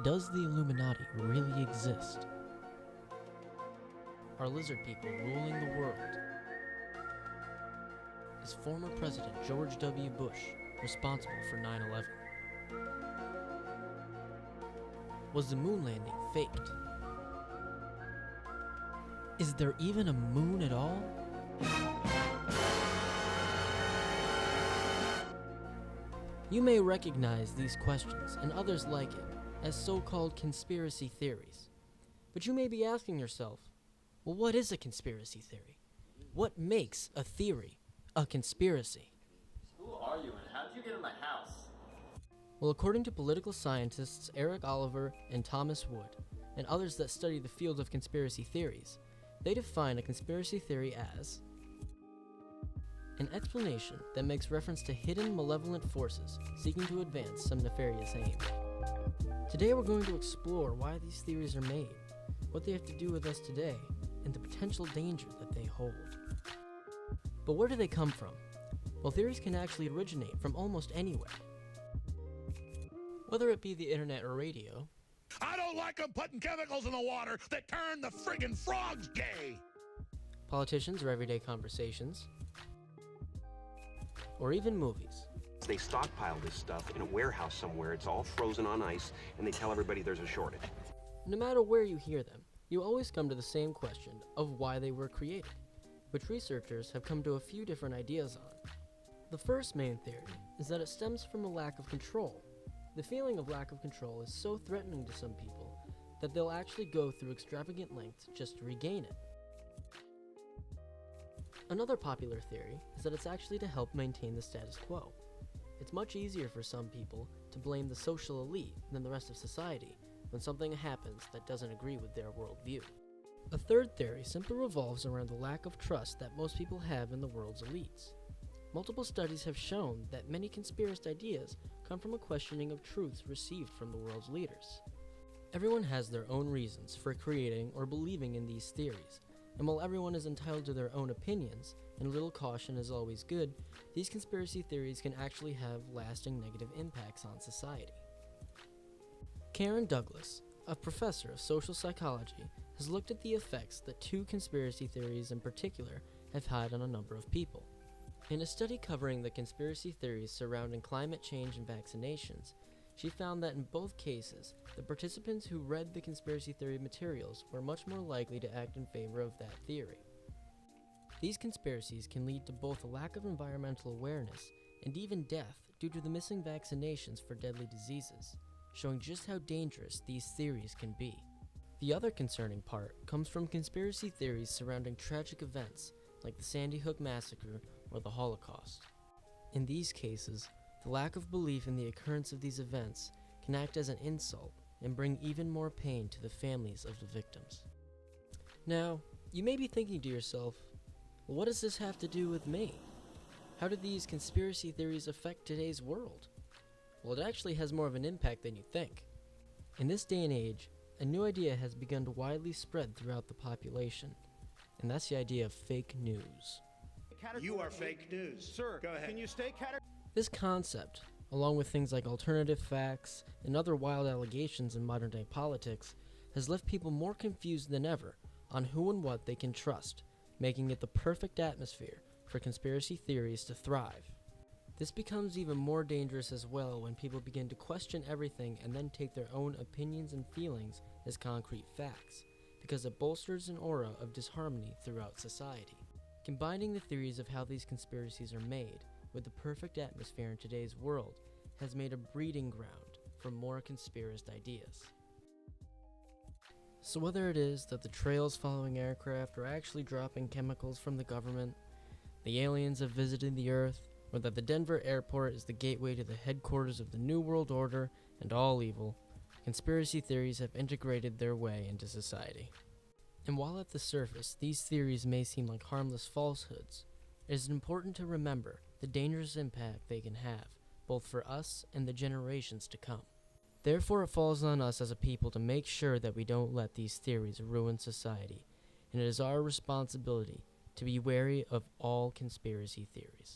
Does the Illuminati really exist? Are lizard people ruling the world? Is former President George W. Bush responsible for 9/11? Was the moon landing faked? Is there even a moon at all? You may recognize these questions and others like it as so-called conspiracy theories. But you may be asking yourself, well, what is a conspiracy theory? What makes a theory a conspiracy? Who are you and how did you get in my house? Well, according to political scientists Eric Oliver and Thomas Wood, and others that study the field of conspiracy theories, they define a conspiracy theory as an explanation that makes reference to hidden malevolent forces seeking to advance some nefarious aim. Today we're going to explore why these theories are made, what they have to do with us today, and the potential danger that they hold. But where do they come from? Well, theories can actually originate from almost anywhere. Whether it be the internet or radio, I don't like them putting chemicals in the water that turn the friggin' frogs gay. politicians or everyday conversations, or even movies. They stockpile this stuff in a warehouse somewhere. It's all frozen on ice, and they tell everybody there's a shortage. No matter where you hear them, you always come to the same question of why they were created, which researchers have come to a few different ideas on. The first main theory is that it stems from a lack of control. The feeling of lack of control is so threatening to some people that they'll actually go through extravagant lengths just to regain it. Another popular theory is that it's actually to help maintain the status quo. It's much easier for some people to blame the social elite than the rest of society when something happens that doesn't agree with their worldview. A third theory simply revolves around the lack of trust that most people have in the world's elites. Multiple studies have shown that many conspiracist ideas come from a questioning of truths received from the world's leaders. Everyone has their own reasons for creating or believing in these theories, and while everyone is entitled to their own opinions, and a little caution is always good, these conspiracy theories can actually have lasting negative impacts on society. Karen Douglas, a professor of social psychology, has looked at the effects that two conspiracy theories in particular have had on a number of people. In a study covering the conspiracy theories surrounding climate change and vaccinations, she found that in both cases, the participants who read the conspiracy theory materials were much more likely to act in favor of that theory. These conspiracies can lead to both a lack of environmental awareness and even death due to the missing vaccinations for deadly diseases, showing just how dangerous these theories can be. The other concerning part comes from conspiracy theories surrounding tragic events like the Sandy Hook Massacre or the Holocaust. In these cases, the lack of belief in the occurrence of these events can act as an insult and bring even more pain to the families of the victims. Now, you may be thinking to yourself, well, what does this have to do with me? How do these conspiracy theories affect today's world? Well, it actually has more of an impact than you think. In this day and age, a new idea has begun to widely spread throughout the population, and that's the idea of fake news. You are fake news. Sir, go ahead. Can you stay This concept, along with things like alternative facts and other wild allegations in modern-day politics, has left people more confused than ever on who and what they can trust, making it the perfect atmosphere for conspiracy theories to thrive. This becomes even more dangerous as well when people begin to question everything and then take their own opinions and feelings as concrete facts, because it bolsters an aura of disharmony throughout society. Combining the theories of how these conspiracies are made with the perfect atmosphere in today's world has made a breeding ground for more conspiracist ideas. So whether it is that the trails following aircraft are actually dropping chemicals from the government, the aliens have visited the Earth, or that the Denver airport is the gateway to the headquarters of the New World Order and all evil, conspiracy theories have integrated their way into society. And while at the surface these theories may seem like harmless falsehoods, it is important to remember the dangerous impact they can have, both for us and the generations to come. Therefore, it falls on us as a people to make sure that we don't let these theories ruin society, and it is our responsibility to be wary of all conspiracy theories.